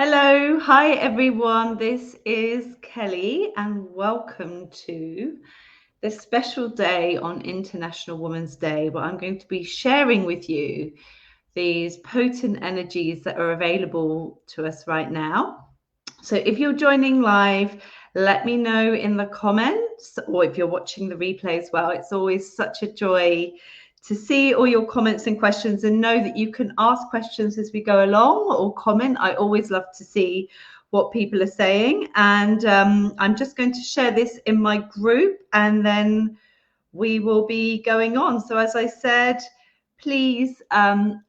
Hello, hi everyone. This is Kelly, and welcome to this special day on International Women's Day, where I'm going to be sharing with you these potent energies that are available to us right now. So if you're joining live, let me know in the comments, or if you're watching the replay as well. It's always such a joy to see all your comments and questions, and know that you can ask questions as we go along or comment. I always love to see what people are saying. And I'm just going to share this in my group, and then we will be going on. So as I said, please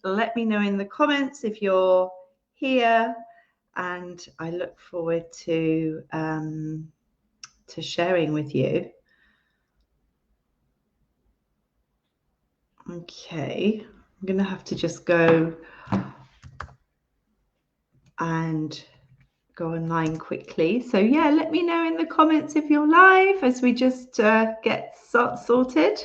let me know in the comments if you're here, and I look forward to sharing with you. Okay, I'm going to have to just go and go online quickly. So yeah, let me know in the comments if you're live as we just get sorted.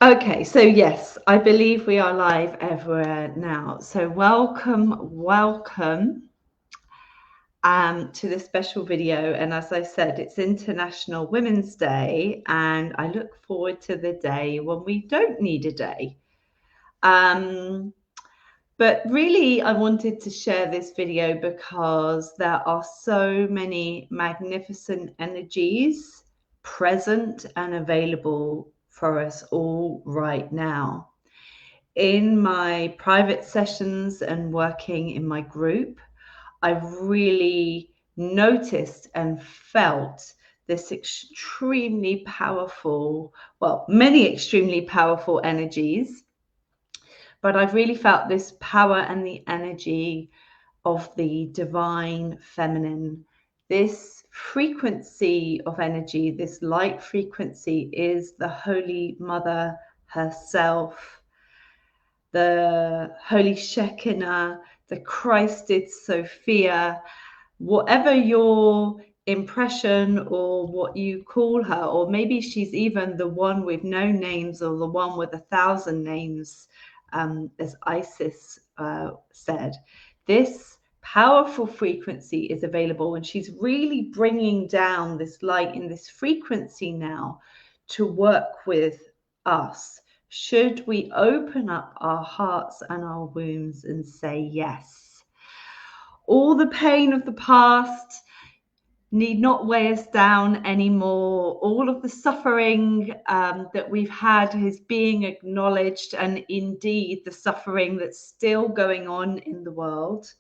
Okay, so yes, I believe we are live everywhere now. So welcome to this special video. And as I said, it's International Women's Day, and I look forward to the day when we don't need a day. But really, I wanted to share this video because there are so many magnificent energies present and available for us all right now. In my private sessions and working in my group, I've really noticed and felt this extremely powerful, well, many extremely powerful energies, but I've really felt this power and the energy of the divine feminine. This frequency of energy, this light frequency, is the Holy Mother herself, the Holy Shekinah, the Christed Sophia, whatever your impression or what you call her, or maybe she's even the one with no names or the one with 1,000 names, as Isis said. This powerful frequency is available, and she's really bringing down this light in this frequency now to work with us. Should we open up our hearts and our wombs and say yes? All the pain of the past need not weigh us down anymore. All of the suffering that we've had is being acknowledged, and indeed the suffering that's still going on in the world.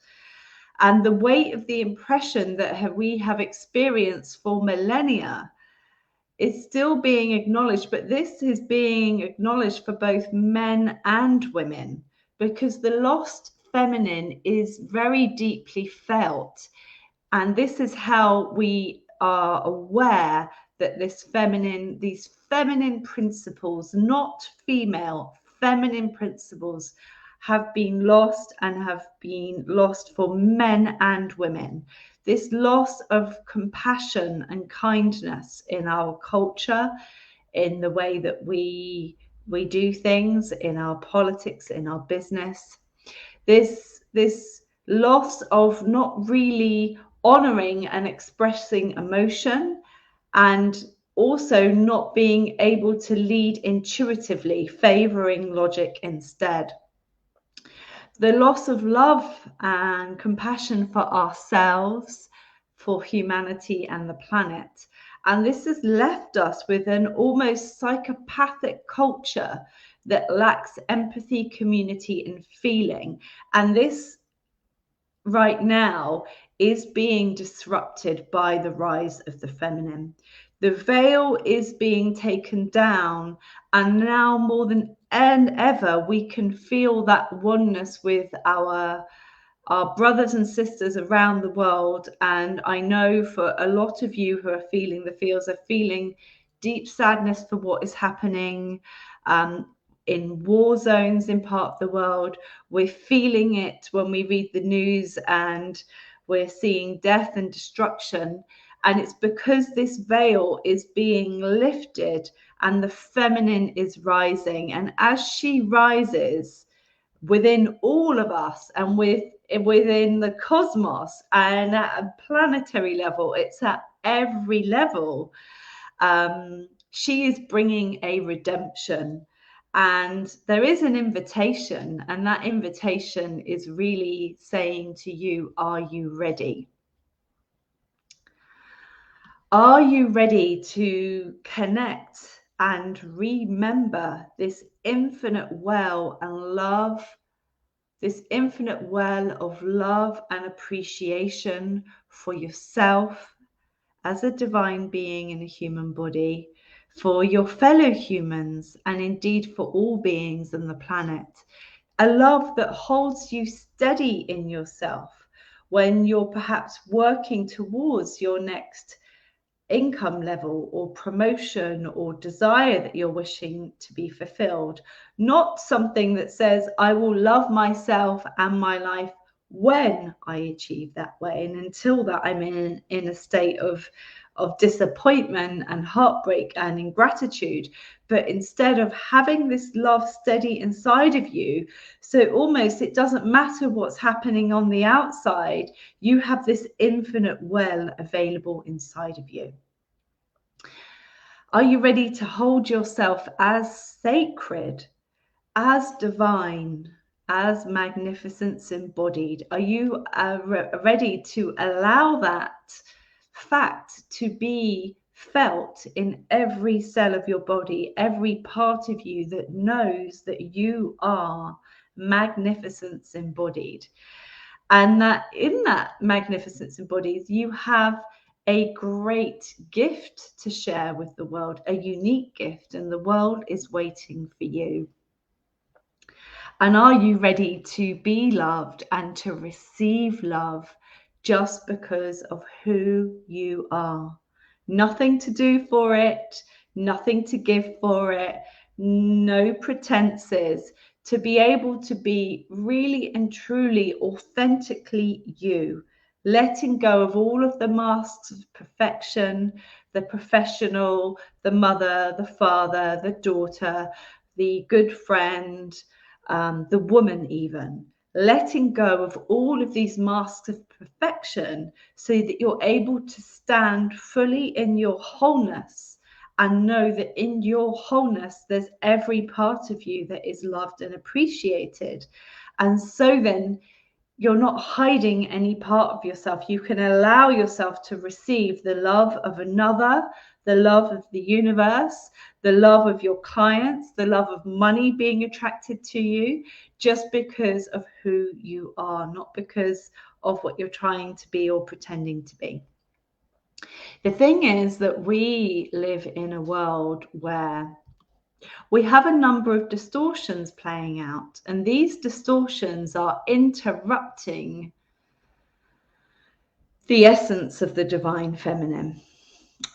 And the weight of the impression that we have experienced for millennia is still being acknowledged, but this is being acknowledged for both men and women, because the lost feminine is very deeply felt. And this is how we are aware that these feminine principles, not female, feminine principles, have been lost, and have been lost for men and women. This loss of compassion and kindness in our culture, in the way that we do things, in our politics, in our business. This loss of not really honoring and expressing emotion, and also not being able to lead intuitively, favoring logic instead. The loss of love and compassion for ourselves, for humanity and the planet. And this has left us with an almost psychopathic culture that lacks empathy, community, and feeling. And this right now is being disrupted by the rise of the feminine. The veil is being taken down, and now more than ever we can feel that oneness with our brothers and sisters around the world. And I know for a lot of you who are feeling the feels, are feeling deep sadness for what is happening in war zones in part of the world. We're feeling it when we read the news and we're seeing death and destruction. And it's because this veil is being lifted and the feminine is rising. And as she rises within all of us and within the cosmos and at a planetary level, it's at every level, she is bringing a redemption. And there is an invitation, and that invitation is really saying to you, are you ready? Are you ready to connect and remember this infinite well and love, this infinite well of love and appreciation for yourself as a divine being in a human body, for your fellow humans, and indeed for all beings on the planet? A love that holds you steady in yourself when you're perhaps working towards your next income level or promotion or desire that you're wishing to be fulfilled. Not something that says, I will love myself and my life when I achieve that way. And until that, I'm in a state of disappointment and heartbreak and ingratitude. But instead of having this love steady inside of you, so almost it doesn't matter what's happening on the outside, you have this infinite well available inside of you. Are you ready to hold yourself as sacred, as divine, as magnificence embodied? Are you ready to allow that fact to be felt in every cell of your body, every part of you that knows that you are magnificence embodied? And that in that magnificence embodied, you have a great gift to share with the world, a unique gift, and the world is waiting for you. And are you ready to be loved and to receive love just because of who you are? Nothing to do for it, nothing to give for it, no pretenses. To be able to be really and truly authentically you, letting go of all of the masks of perfection, the professional, the mother, the father, the daughter, the good friend, the woman, even letting go of all of these masks of perfection so that you're able to stand fully in your wholeness and know that in your wholeness there's every part of you that is loved and appreciated. And so then you're not hiding any part of yourself. You can allow yourself to receive the love of another, the love of the universe, the love of your clients, the love of money being attracted to you, just because of who you are, not because of what you're trying to be or pretending to be. The thing is that we live in a world where we have a number of distortions playing out, and these distortions are interrupting the essence of the divine feminine.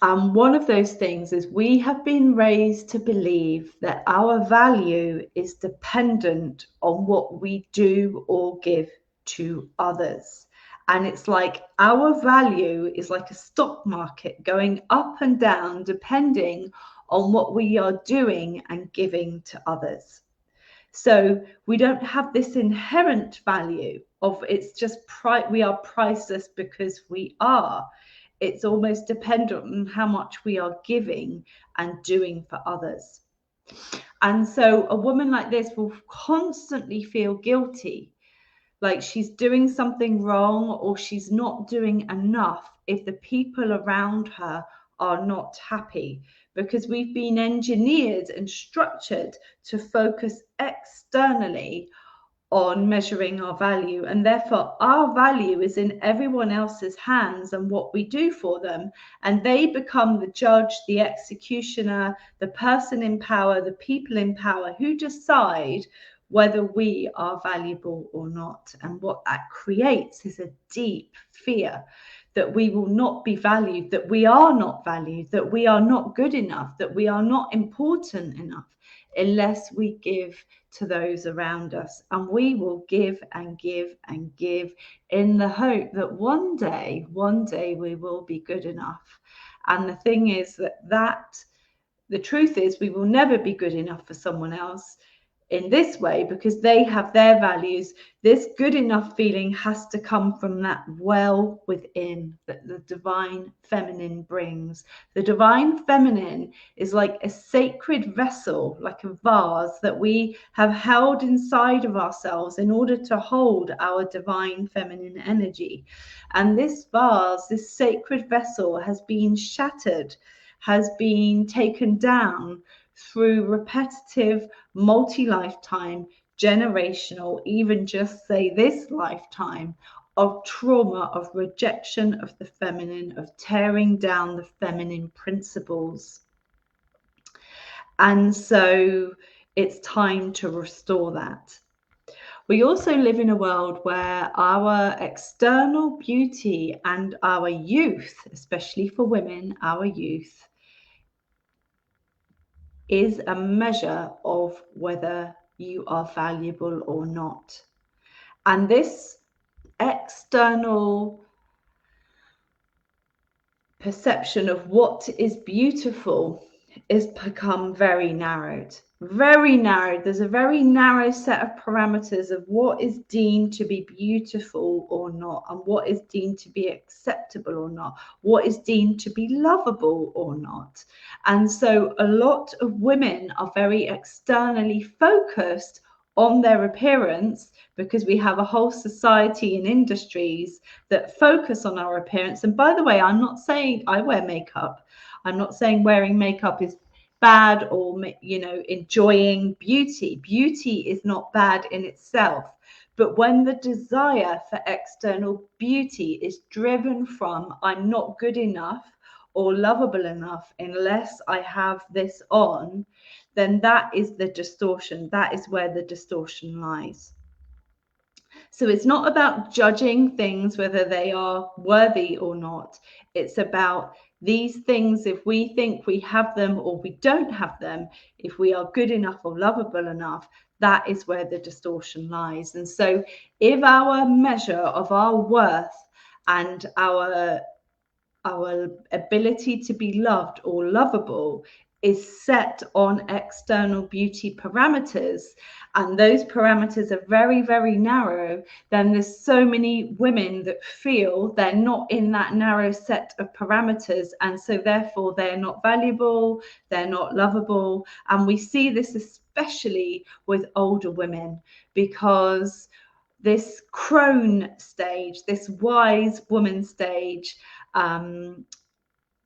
And one of those things is we have been raised to believe that our value is dependent on what we do or give to others. And it's like our value is like a stock market going up and down depending on what we are doing and giving to others. So we don't have this inherent value of it's just we are priceless because we are. It's almost dependent on how much we are giving and doing for others. And so a woman like this will constantly feel guilty, like she's doing something wrong or she's not doing enough if the people around her are not happy, because we've been engineered and structured to focus externally on measuring our value, and therefore our value is in everyone else's hands and what we do for them, and they become the judge, the executioner, the person in power, the people in power who decide whether we are valuable or not. And what that creates is a deep fear that we will not be valued, that we are not valued, that we are not good enough, that we are not important enough, unless we give to those around us. And we will give and give and give in the hope that one day we will be good enough. And the thing is that the truth is we will never be good enough for someone else in this way, because they have their values. This good enough feeling has to come from that well within that the divine feminine brings. The divine feminine is like a sacred vessel, like a vase that we have held inside of ourselves in order to hold our divine feminine energy. And this vase, this sacred vessel, has been shattered, has been taken down through repetitive, multi-lifetime, generational, even just say this lifetime of trauma, of rejection of the feminine, of tearing down the feminine principles. And so it's time to restore that. We also live in a world where our external beauty and our youth, especially for women, our youth, is a measure of whether you are valuable or not. And this external perception of what is beautiful is become very narrowed. Very narrowed. There's a very narrow set of parameters of what is deemed to be beautiful or not, and what is deemed to be acceptable or not, what is deemed to be lovable or not. And so a lot of women are very externally focused on their appearance, because we have a whole society and industries that focus on our appearance. And by the way, I'm not saying I wear makeup. I'm not saying wearing makeup is bad, or, you know, enjoying beauty. Beauty is not bad in itself. But when the desire for external beauty is driven from I'm not good enough or lovable enough unless I have this on, then that is the distortion. That is where the distortion lies. So it's not about judging things whether they are worthy or not. It's about these things, if we think we have them or we don't have them, if we are good enough or lovable enough, that is where the distortion lies. And so if our measure of our worth and our ability to be loved or lovable is set on external beauty parameters, and those parameters are very, very narrow, then there's so many women that feel they're not in that narrow set of parameters, and so therefore they're not valuable, they're not lovable. And we see this especially with older women, because this crone stage, this wise woman stage,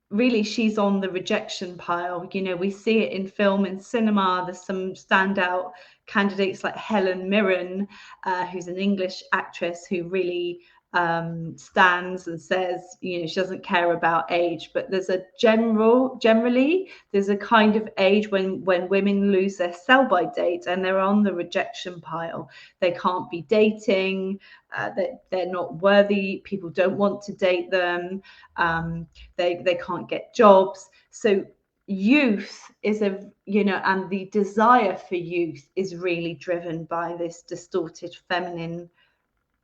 really she's on the rejection pile. You know, we see it in film and cinema. There's some standout candidates like Helen Mirren, who's an English actress who really stands and says, you know, she doesn't care about age, but there's a generally there's a kind of age when women lose their sell-by date and they're on the rejection pile. They can't be dating, they're not worthy, people don't want to date them, they can't get jobs. So youth is a, you know, and the desire for youth is really driven by this distorted feminine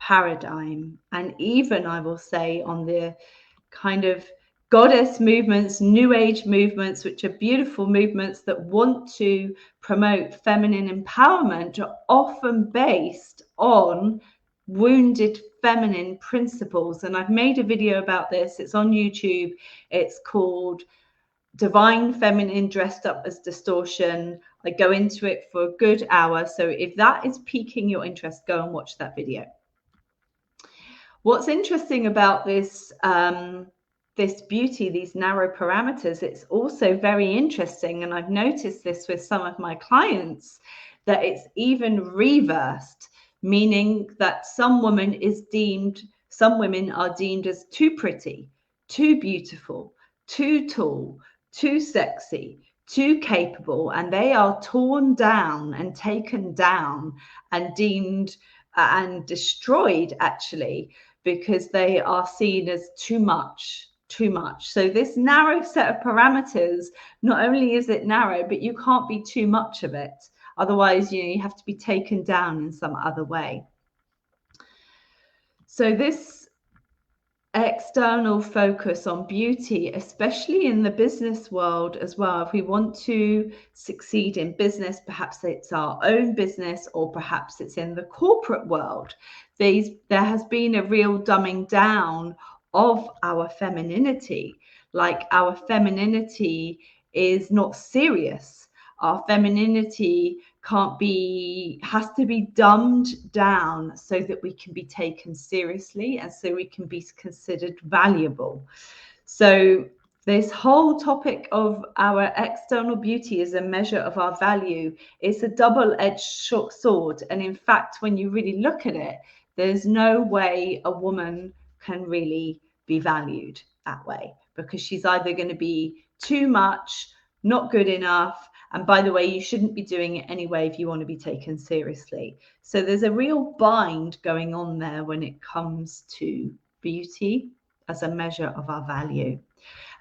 paradigm. And even, I will say, on the kind of goddess movements, new age movements, which are beautiful movements that want to promote feminine empowerment, are often based on wounded feminine principles. And I've made a video about this. It's on YouTube. It's called Divine Feminine Dressed Up as Distortion. I go into it for a good hour. So if that is piquing your interest, go and watch that video. What's interesting about this this beauty, these narrow parameters, it's also very interesting, and I've noticed this with some of my clients, that it's even reversed. meaning that some women are deemed as too pretty, too beautiful, too tall, too sexy, too capable, and they are torn down and taken down and deemed and destroyed, actually, because they are seen as too much. So this narrow set of parameters, not only is it narrow, but you can't be too much of it. Otherwise, you have to be taken down in some other way. So this external focus on beauty, especially in the business world as well, if we want to succeed in business, perhaps it's our own business or perhaps it's in the corporate world, there has been a real dumbing down of our femininity. Like, our femininity is not serious. Our femininity has to be dumbed down so that we can be taken seriously and so we can be considered valuable. So this whole topic of our external beauty as a measure of our value is a double-edged sword. And in fact, when you really look at it, there's no way a woman can really be valued that way, because she's either going to be too much, not good enough. And by the way, you shouldn't be doing it anyway if you want to be taken seriously. So there's a real bind going on there when it comes to beauty as a measure of our value.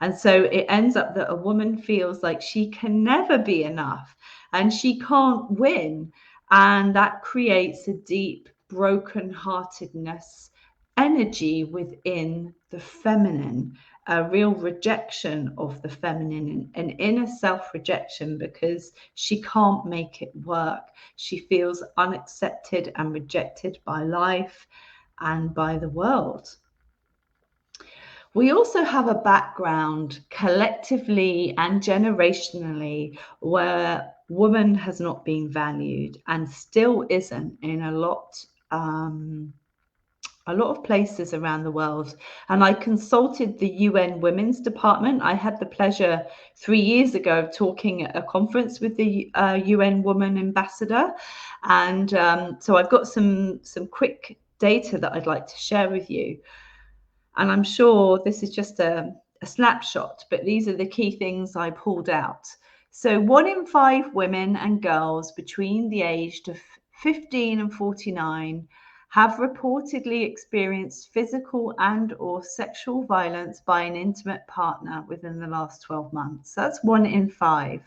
And so it ends up that a woman feels like she can never be enough and she can't win. And that creates a deep brokenheartedness energy within the feminine, a real rejection of the feminine, an inner self-rejection, because she can't make it work. She feels unaccepted and rejected by life and by the world. We also have a background collectively and generationally where woman has not been valued and still isn't in a lot of places around the world. And I consulted the UN Women's Department. I had the pleasure 3 years ago of talking at a conference with the UN Woman Ambassador. And so I've got some quick data that I'd like to share with you. And I'm sure this is just a snapshot, but these are the key things I pulled out. So 1 in 5 women and girls between the age of 15 and 49 have reportedly experienced physical and or sexual violence by an intimate partner within the last 12 months. That's 1 in 5.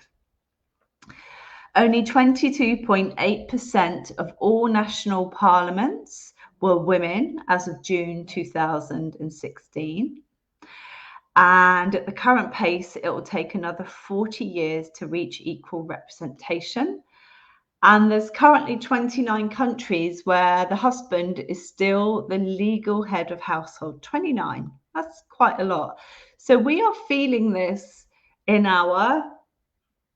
Only 22.8% of all national parliaments were women as of June 2016. And at the current pace, it will take another 40 years to reach equal representation. And there's currently 29 countries where the husband is still the legal head of household. 29. That's quite a lot. So we are feeling this in our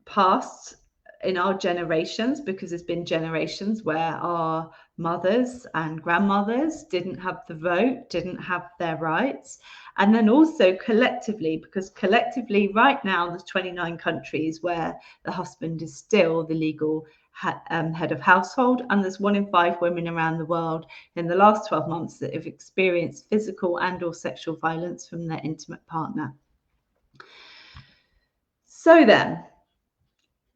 past, in our generations, because there's been generations where our mothers and grandmothers didn't have the vote, didn't have their rights. And then also collectively, because collectively right now there's 29 countries where the husband is still the legal head of household, and there's 1 in 5 women around the world in the last 12 months that have experienced physical and or sexual violence from their intimate partner. So then,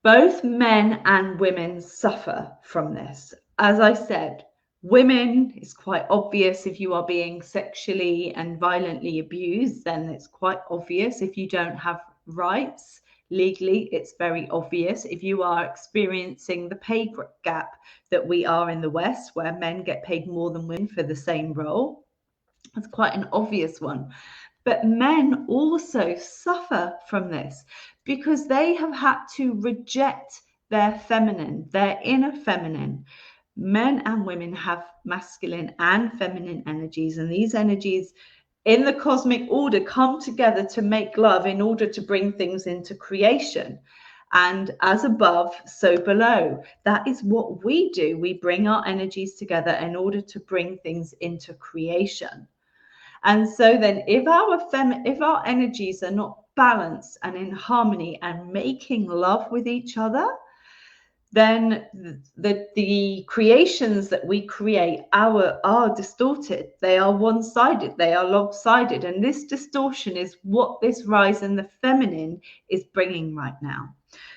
both men and women suffer from this. As I said, women, it's quite obvious if you are being sexually and violently abused, then it's quite obvious. If you don't have rights legally, it's very obvious. If you are experiencing the pay gap that we are in the West, where men get paid more than women for the same role, that's quite an obvious one. But men also suffer from this because they have had to reject their feminine, their inner feminine. Men and women have masculine and feminine energies, and these energies in the cosmic order come together to make love in order to bring things into creation. And as above, so below. That is what we do. We bring our energies together in order to bring things into creation. And so then if our energies are not balanced and in harmony and making love with each other, then the creations that we create are distorted. They are one-sided, they are lopsided, and this distortion is what this rise in the feminine is bringing right now.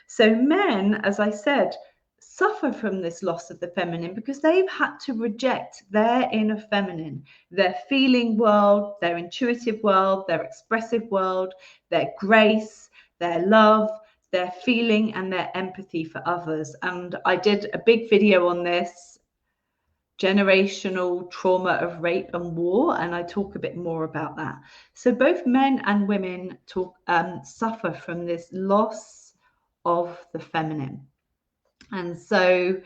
So men, as I said, suffer from this loss of the feminine because they've had to reject their inner feminine, their feeling world, their intuitive world, their expressive world, their grace, their love, their feeling and their empathy for others. And I did a big video on this, generational trauma of rape and war, and I talk a bit more about that. So both men and women suffer from this loss of the feminine. And so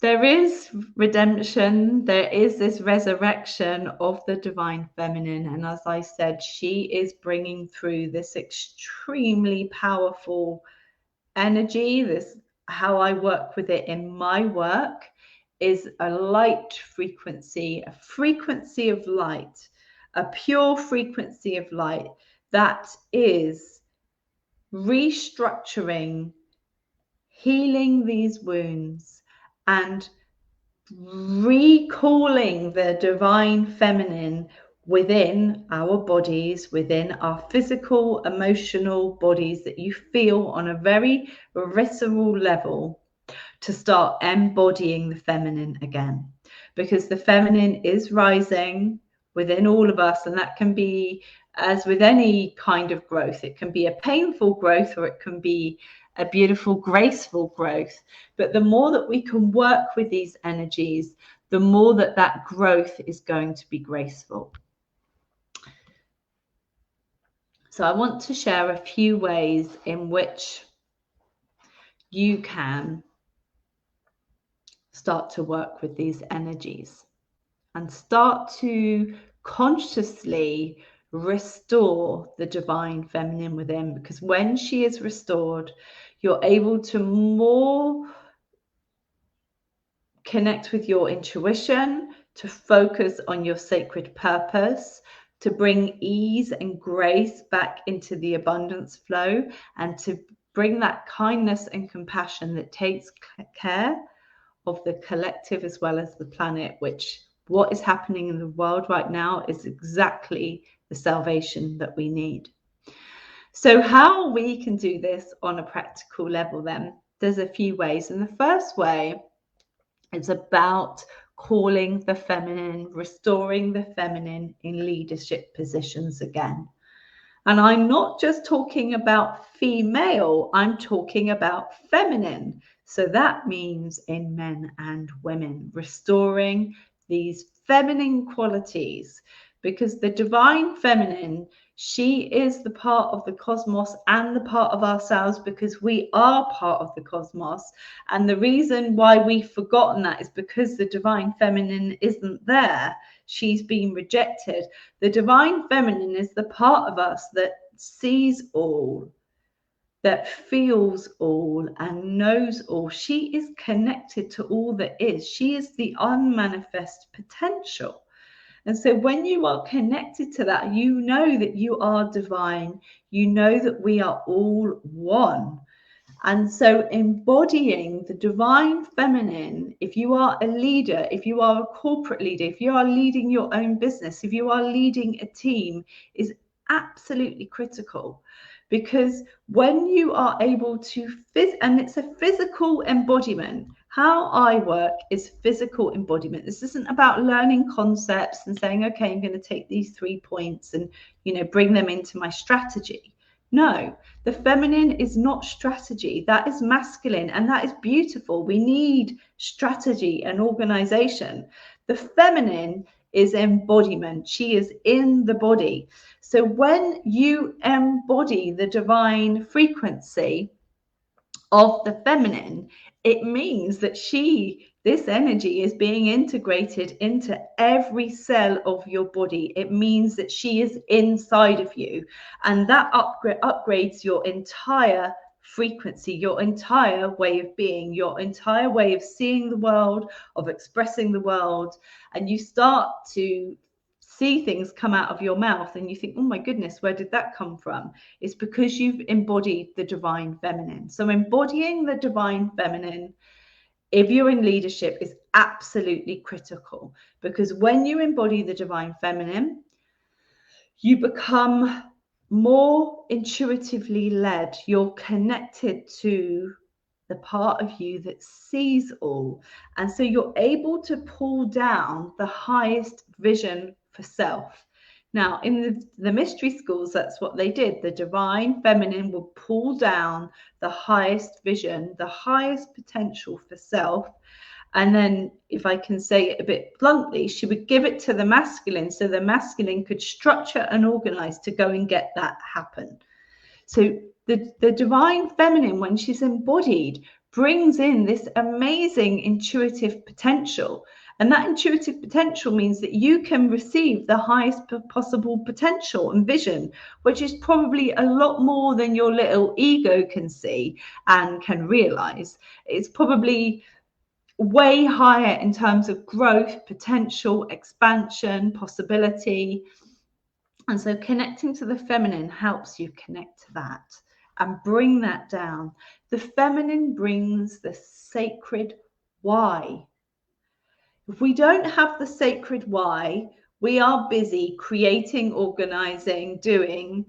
there is redemption, there is this resurrection of the divine feminine. And as I said, she is bringing through this extremely powerful energy. This, how I work with it in my work, is a light frequency, a frequency of light, a pure frequency of light that is restructuring, healing these wounds, and recalling the divine feminine within our bodies, within our physical, emotional bodies that you feel on a very visceral level, to start embodying the feminine again. Because the feminine is rising within all of us, and that can be, as with any kind of growth, it can be a painful growth or it can be a beautiful, graceful growth. But the more that we can work with these energies, the more that that growth is going to be graceful. So I want to share a few ways in which you can start to work with these energies and start to consciously restore the divine feminine within, because when she is restored, you're able to more connect with your intuition, to focus on your sacred purpose, to bring ease and grace back into the abundance flow, and to bring that kindness and compassion that takes care of the collective as well as the planet, which what is happening in the world right now is exactly the salvation that we need. So how we can do this on a practical level, then there's a few ways. And the first way is about calling the feminine, restoring the feminine in leadership positions again. And I'm not just talking about female, I'm talking about feminine. So that means in men and women, restoring these feminine qualities, because the divine feminine, she is the part of the cosmos and the part of ourselves, because we are part of the cosmos. And the reason why we've forgotten that is because the divine feminine isn't there. She's been rejected. The divine feminine is the part of us that sees all, that feels all, and knows all. She is connected to all that is. She is the unmanifest potential. And so when you are connected to that, you know that you are divine. You know that we are all one. And so embodying the divine feminine, if you are a leader, if you are a corporate leader, if you are leading your own business, if you are leading a team, is absolutely critical. Because when you are able to and it's a physical embodiment. How I work is physical embodiment. This isn't about learning concepts and saying, okay, I'm going to take these 3 points and, bring them into my strategy. No, the feminine is not strategy. That is masculine, and that is beautiful. We need strategy and organization. The feminine is embodiment. She is in the body. So when you embody the divine frequency of the feminine, it means that this energy is being integrated into every cell of your body. It means that she is inside of you, and that upgrades your entire frequency, your entire way of being, your entire way of seeing the world, of expressing the world. And you start to see things come out of your mouth and you think, oh my goodness, where did that come from? It's because you've embodied the divine feminine. So embodying the divine feminine, if you're in leadership, is absolutely critical, because when you embody the divine feminine, you become more intuitively led. You're connected to the part of you that sees all. And so you're able to pull down the highest vision for self. Now, in the mystery schools, that's what they did. The divine feminine will pull down the highest vision, the highest potential for self. And then, if I can say it a bit bluntly, she would give it to the masculine so the masculine could structure and organize to go and get that happen. So the divine feminine, when she's embodied, brings in this amazing intuitive potential. And that intuitive potential means that you can receive the highest possible potential and vision, which is probably a lot more than your little ego can see and can realize. It's probably way higher in terms of growth, potential, expansion, possibility. And so connecting to the feminine helps you connect to that and bring that down. The feminine brings the sacred why. If we don't have the sacred why, we are busy creating, organizing, doing,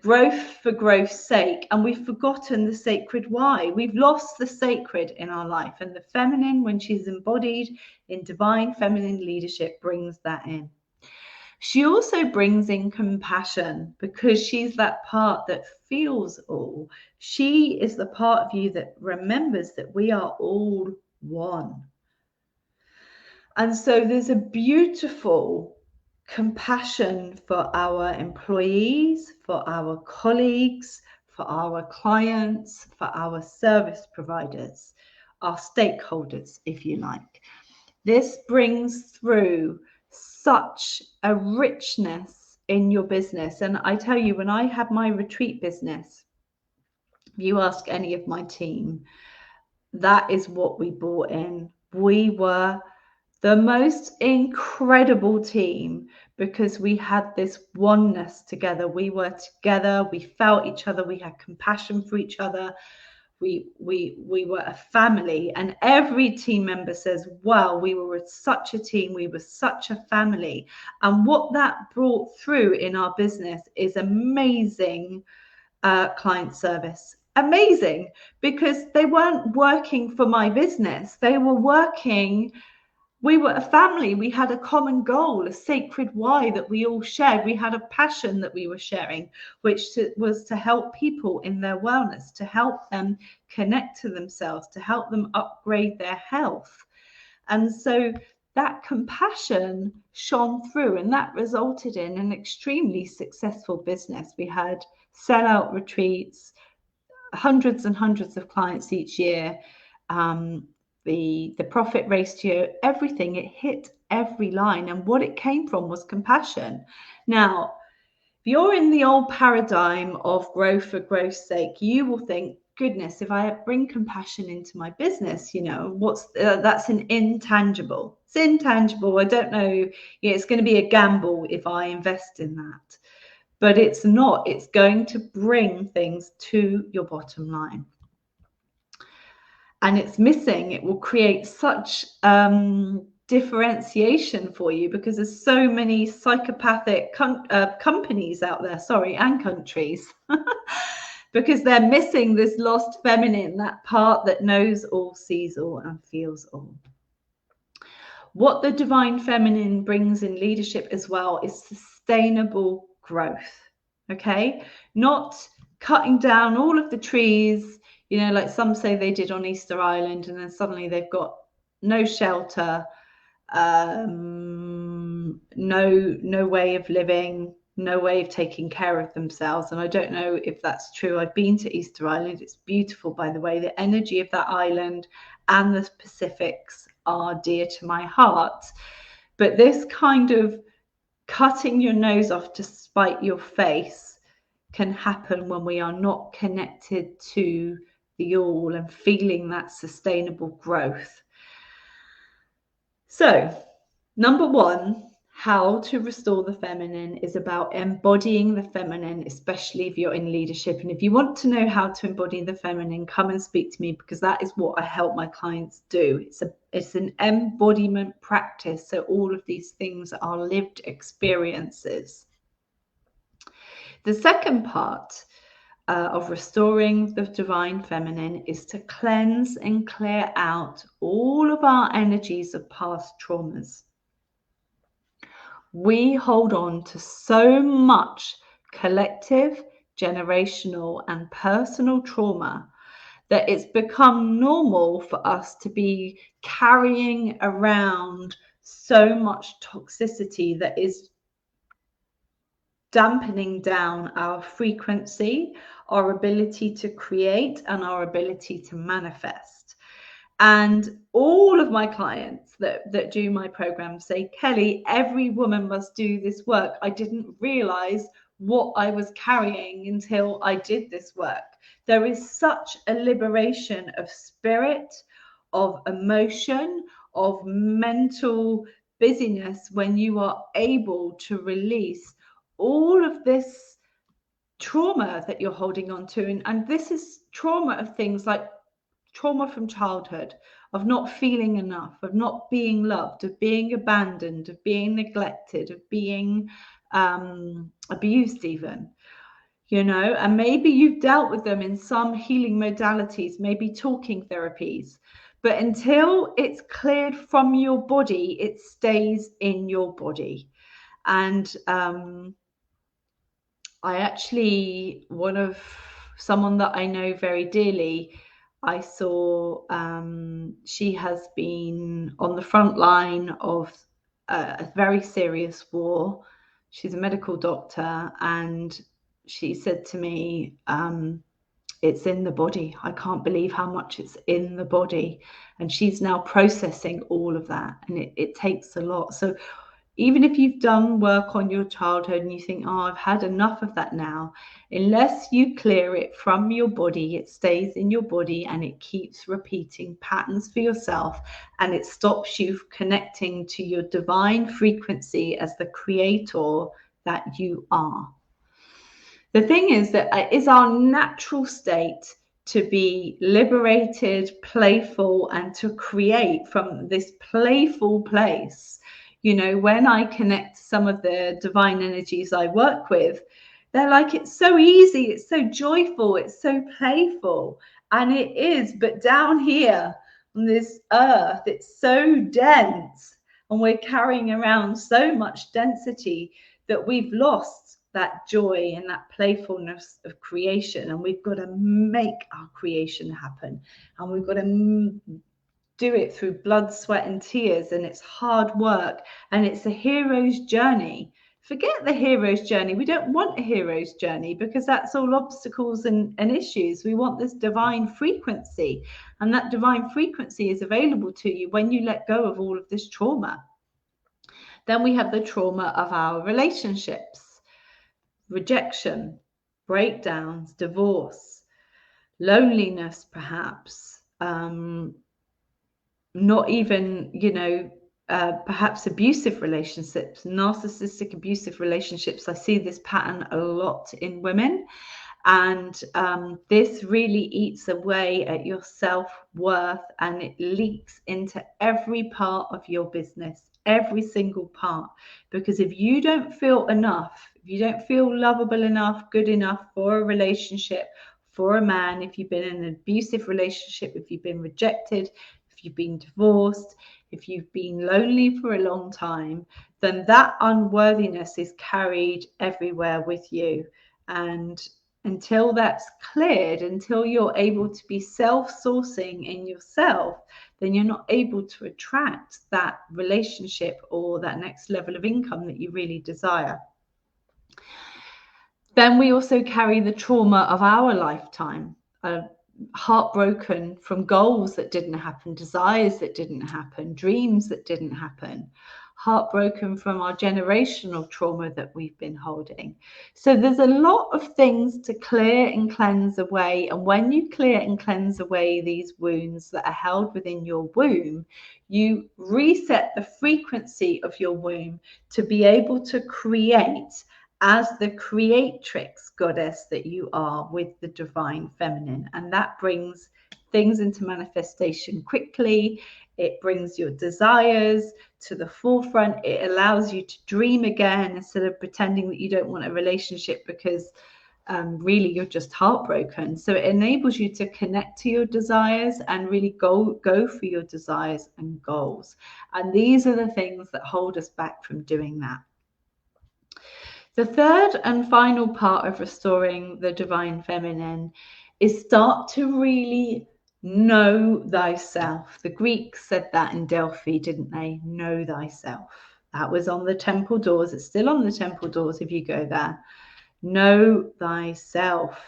growth for growth's sake, and we've forgotten the sacred why. We've lost the sacred in our life, and the feminine, when she's embodied in divine feminine leadership, brings that in. She also brings in compassion, because she's that part that feels all. She is the part of you that remembers that we are all one. And so there's a beautiful compassion for our employees, for our colleagues, for our clients, for our service providers, our stakeholders, if you like. This brings through such a richness in your business. And I tell you, when I had my retreat business, if you ask any of my team, that is what we brought in. We were the most incredible team because we had this oneness together. We were together, we felt each other, we had compassion for each other. We were a family, and every team member says, wow, we were such a team, we were such a family. And what that brought through in our business is amazing client service. Amazing, because they weren't working for my business, they were working. We were a family. We had a common goal, a sacred why that we all shared. We had a passion that we were sharing, which was to help people in their wellness, to help them connect to themselves, to help them upgrade their health. And so that compassion shone through, and that resulted in an extremely successful business. We had sellout retreats, hundreds and hundreds of clients each year. The profit ratio, everything, it hit every line. And what it came from was compassion. Now, if you're in the old paradigm of growth for growth's sake, you will think, goodness, if I bring compassion into my business, that's an intangible. It's intangible. I don't know. It's going to be a gamble if I invest in that. But it's not. It's going to bring things to your bottom line. And it's missing. It will create such differentiation for you, because there's so many psychopathic companies out there, and countries, because they're missing this lost feminine, that part that knows all, sees all, and feels all. What the divine feminine brings in leadership as well is sustainable growth. Okay, not cutting down all of the trees, like some say they did on Easter Island, and then suddenly they've got no shelter, no way of living, no way of taking care of themselves. And I don't know if that's true. I've been to Easter Island. It's beautiful, by the way. The energy of that island and the Pacifics are dear to my heart. But this kind of cutting your nose off to spite your face can happen when we are not connected to the all and feeling that sustainable growth. So, number one, how to restore the feminine is about embodying the feminine, especially if you're in leadership. And if you want to know how to embody the feminine, come and speak to me, because that is what I help my clients do. It's an embodiment practice. So all of these things are lived experiences. The second part of restoring the divine feminine is to cleanse and clear out all of our energies of past traumas. We hold on to so much collective, generational, and personal trauma that it's become normal for us to be carrying around so much toxicity that is dampening down our frequency, our ability to create, and our ability to manifest. And all of my clients that do my program say, Kelly, every woman must do this work. I didn't realize what I was carrying until I did this work. There is such a liberation of spirit, of emotion, of mental busyness when you are able to release all of this trauma that you're holding on to. And this is trauma of things like trauma from childhood, of not feeling enough, of not being loved, of being abandoned, of being neglected, of being abused even, you know. And maybe you've dealt with them in some healing modalities, maybe talking therapies, but until it's cleared from your body, it stays in your body. And I actually, someone that I know very dearly, I saw she has been on the front line of a very serious war. She's a medical doctor, and she said to me, it's in the body. I can't believe how much it's in the body. And she's now processing all of that, and it takes a lot. So even if you've done work on your childhood and you think, oh, I've had enough of that now, unless you clear it from your body, it stays in your body and it keeps repeating patterns for yourself, and it stops you connecting to your divine frequency as the creator that you are. The thing is that it is our natural state to be liberated, playful, and to create from this playful place. You know, when I connect some of the divine energies I work with, they're like, it's so easy, it's so joyful, it's so playful. And it is, but down here on this earth, it's so dense, and we're carrying around so much density that we've lost that joy and that playfulness of creation. And we've got to make our creation happen, and we've got to do it through blood, sweat, and tears. And it's hard work, and it's a hero's journey. Forget the hero's journey. We don't want a hero's journey, because that's all obstacles and issues. We want this divine frequency, and that divine frequency is available to you when you let go of all of this trauma. Then we have the trauma of our relationships, rejection, breakdowns, divorce, loneliness, perhaps, not even, you know, perhaps abusive relationships, narcissistic abusive relationships. I see this pattern a lot in women, and this really eats away at your self-worth, and it leaks into every part of your business, every single part. Because if you don't feel enough, if you don't feel lovable enough, good enough for a relationship, for a man, if you've been in an abusive relationship, if you've been rejected, if you've been divorced, if you've been lonely for a long time, then that unworthiness is carried everywhere with you. And until that's cleared, until you're able to be self-sourcing in yourself, then you're not able to attract that relationship or that next level of income that you really desire. Then we also carry the trauma of our lifetime, heartbroken from goals that didn't happen, desires that didn't happen, dreams that didn't happen, heartbroken from our generational trauma that we've been holding. So there's a lot of things to clear and cleanse away. And when you clear and cleanse away these wounds that are held within your womb, you reset the frequency of your womb to be able to create as the creatrix goddess that you are with the divine feminine. And that brings things into manifestation quickly. It brings your desires to the forefront. It allows you to dream again instead of pretending that you don't want a relationship because really you're just heartbroken. So it enables you to connect to your desires and really go for your desires and goals. And these are the things that hold us back from doing that. The third and final part of restoring the divine feminine is start to really know thyself. The Greeks said that in Delphi, didn't they? Know thyself. That was on the temple doors. It's still on the temple doors if you go there. Know thyself,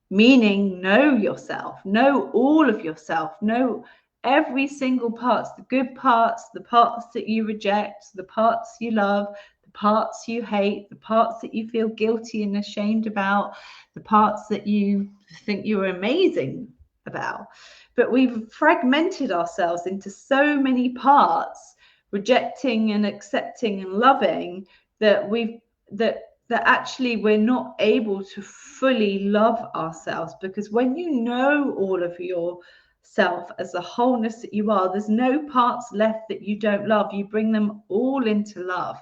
meaning know yourself, know all of yourself, know every single parts, the good parts, the parts that you reject, the parts you love, the parts you hate, the parts that you feel guilty and ashamed about, the parts that you think you're amazing about. But we've fragmented ourselves into so many parts, rejecting and accepting and loving, that actually we're not able to fully love ourselves. Because when you know all of yourself as the wholeness that you are, there's no parts left that you don't love. You bring them all into love,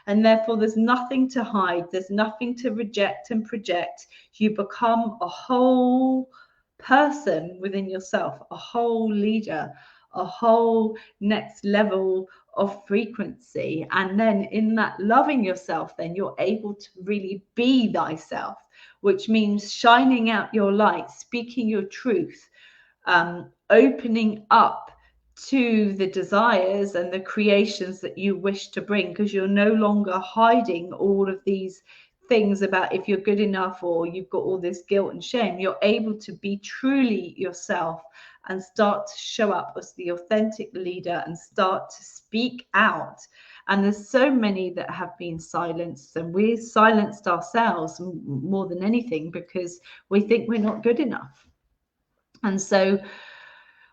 and therefore there's nothing to hide, there's nothing to reject and project. You become a whole person within yourself, a whole leader, a whole next level of frequency. And then in that loving yourself, then you're able to really be thyself, which means shining out your light, speaking your truth, opening up to the desires and the creations that you wish to bring, because you're no longer hiding all of these things about if you're good enough or you've got all this guilt and shame. You're able to be truly yourself and start to show up as the authentic leader and start to speak out. And there's so many that have been silenced, and we silenced ourselves more than anything because we think we're not good enough. And so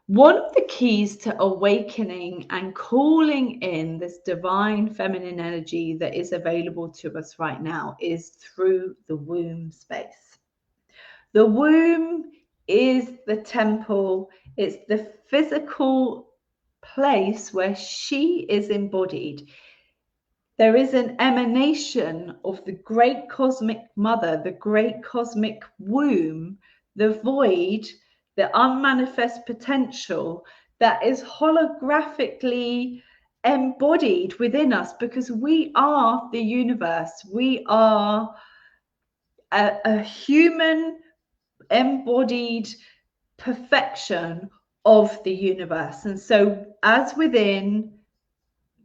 one of the keys to awakening and calling in this divine feminine energy that is available to us right now is through the womb space. The womb is the temple. It's the physical place where she is embodied. There is an emanation of the great cosmic mother, the great cosmic womb, the void, the unmanifest potential that is holographically embodied within us, because we are the universe. We are a human embodied perfection of the universe. And so as within,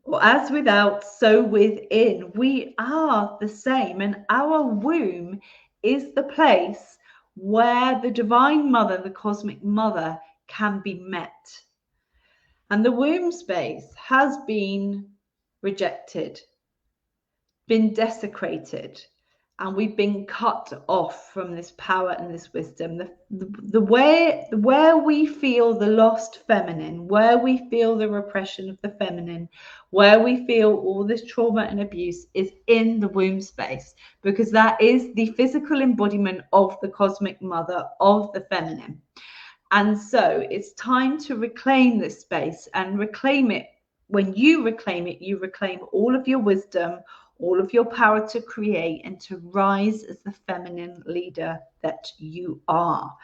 or as without, so within, we are the same. And our womb is the place where the divine mother, the cosmic mother, can be met. And the womb space has been rejected, been desecrated, and we've been cut off from this power and this wisdom. Where we feel the lost feminine, where we feel the repression of the feminine, where we feel all this trauma and abuse is in the womb space, because that is the physical embodiment of the cosmic mother, of the feminine. And so it's time to reclaim this space and reclaim it. When you reclaim it, you reclaim all of your wisdom, all of your power to create and to rise as the feminine leader that you are.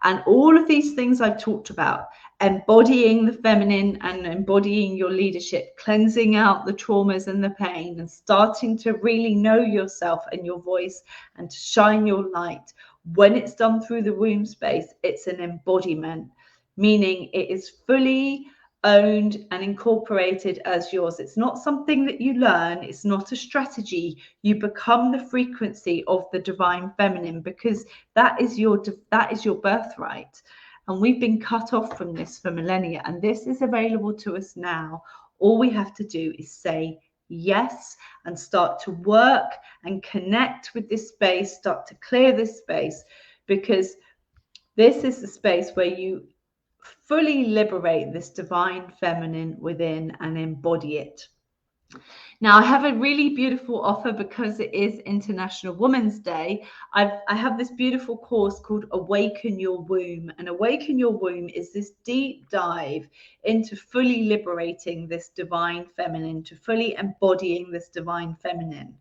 And all of these things I've talked about, embodying the feminine and embodying your leadership, cleansing out the traumas and the pain, and starting to really know yourself and your voice and to shine your light. When it's done through the womb space, it's an embodiment, meaning it is fully owned and incorporated as yours. It's not something that you learn. It's not a strategy. You become the frequency of the divine feminine, because that is your birthright. And we've been cut off from this for millennia, and this is available to us now. All we have to do is say yes, and start to work and connect with this space, start to clear this space, because this is the space where you fully liberate this divine feminine within and embody it. Now, I have a really beautiful offer because it is International Women's Day. I have this beautiful course called Awaken Your Womb. And Awaken Your Womb is this deep dive into fully liberating this divine feminine, to fully embodying this divine feminine.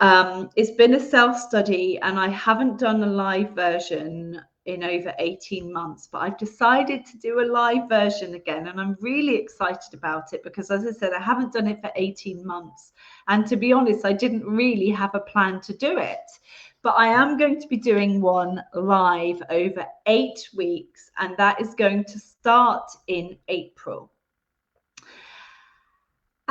It's been a self-study, and I haven't done a live version in over 18 months, but I've decided to do a live version again, and I'm really excited about it because, as I said, I haven't done it for 18 months, and to be honest, I didn't really have a plan to do it, but I am going to be doing one live over 8 weeks, and that is going to start in April.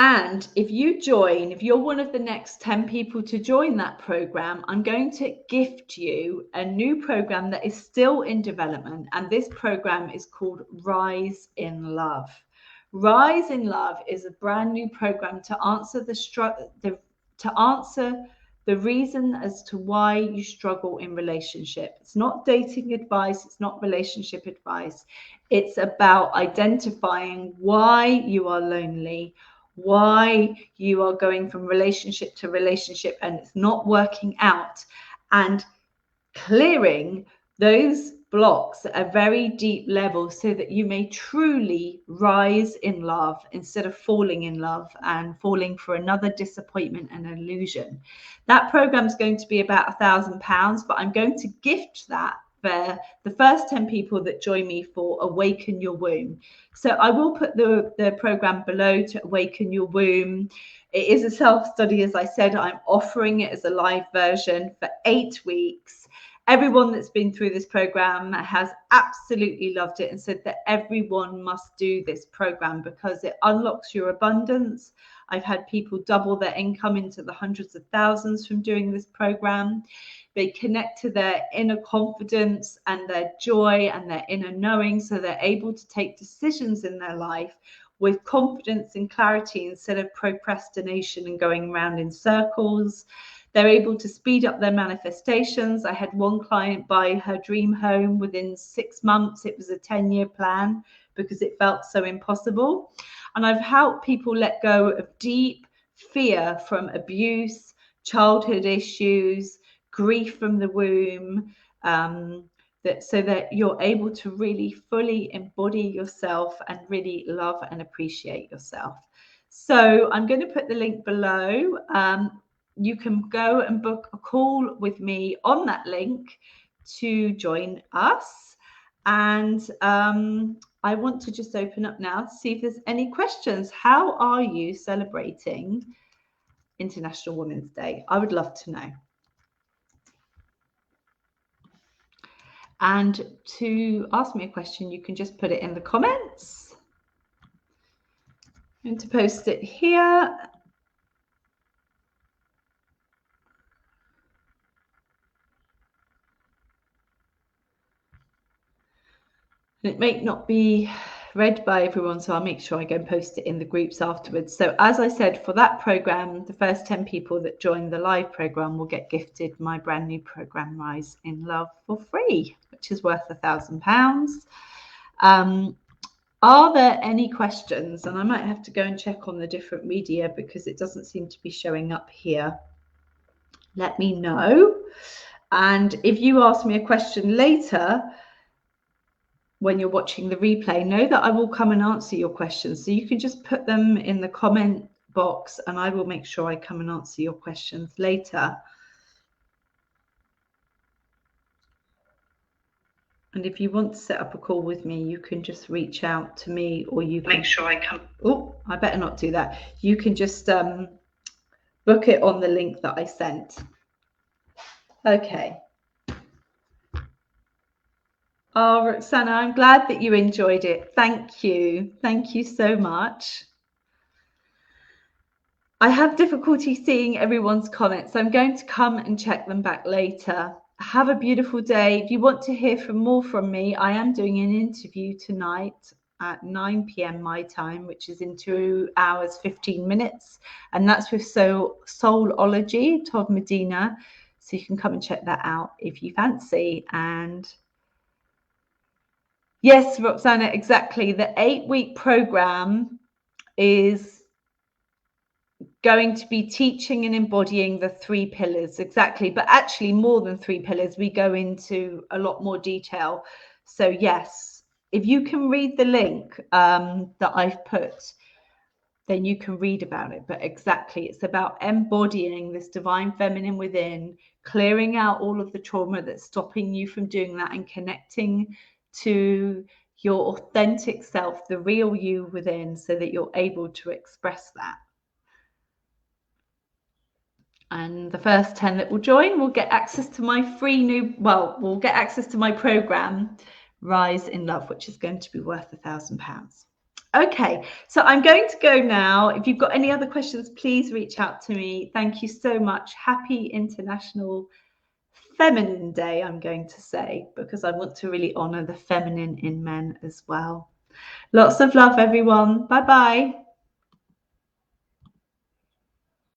And if you join, if you're one of the next 10 people to join that program, I'm going to gift you a new program that is still in development. And this program is called Rise in Love. Rise in Love is a brand new program to answer the reason as to why you struggle in relationship. It's not dating advice. It's not relationship advice. It's about identifying why you are lonely, why you are going from relationship to relationship and it's not working out, and clearing those blocks at a very deep level so that you may truly rise in love instead of falling in love and falling for another disappointment and illusion. That program is going to be about £1,000, but I'm going to gift that for the first 10 people that join me for Awaken Your Womb. So I will put the program below to Awaken Your Womb. It is a self-study, as I said. I'm offering it as a live version for 8 weeks. Everyone that's been through this program has absolutely loved it and said that everyone must do this program because it unlocks your abundance. I've had people double their income into the hundreds of thousands from doing this program. They connect to their inner confidence and their joy and their inner knowing, so they're able to take decisions in their life with confidence and clarity instead of procrastination and going around in circles. They're able to speed up their manifestations. I had one client buy her dream home within 6 months. It was a 10-year plan because it felt so impossible. And I've helped people let go of deep fear from abuse, childhood issues, grief from the womb, so that you're able to really fully embody yourself and really love and appreciate yourself. So I'm going to put the link below. You can go and book a call with me on that link to join us. And I want to just open up now to see if there's any questions. How are you celebrating International Women's Day? I would love to know. And to ask me a question, you can just put it in the comments. I'm going to post it here. It may not be read by everyone, so I'll make sure I go and post it in the groups afterwards. So as I said, for that program, the first 10 people that join the live program will get gifted my brand new program, Rise in Love, for free, which is worth £1,000. Are there any questions? And I might have to go and check on the different media because it doesn't seem to be showing up here. Let me know. And if you ask me a question later, when you're watching the replay, know that I will come and answer your questions. So you can just put them in the comment box and I will make sure I come and answer your questions later. And if you want to set up a call with me, you can just reach out to me, or you can make sure I come. Oh, I better not do that. You can just book it on the link that I sent. Okay. Oh, Roxana, I'm glad that you enjoyed it. Thank you. Thank you so much. I have difficulty seeing everyone's comments, so I'm going to come and check them back later. Have a beautiful day. If you want to hear more from me, I am doing an interview tonight at 9 p.m. my time, which is in 2 hours 15 minutes, and that's with Soulology, Todd Medina. So you can come and check that out if you fancy. And yes, Roxana, exactly. The 8-week program is going to be teaching and embodying the 3 pillars, exactly, but actually more than 3 pillars. We go into a lot more detail. So yes, if you can read the link that I've put, then you can read about it. But exactly, it's about embodying this divine feminine within, clearing out all of the trauma that's stopping you from doing that, and connecting to your authentic self, the real you within, so that you're able to express that. And the first 10 that will join will get access to my free will get access to my program, Rise in Love, which is going to be worth £1,000. Okay, so I'm going to go now. If you've got any other questions, please reach out to me. Thank you so much. Happy International Feminine Day, I'm going to say, because I want to really honor the feminine in men as well. Lots of love, everyone. Bye-bye.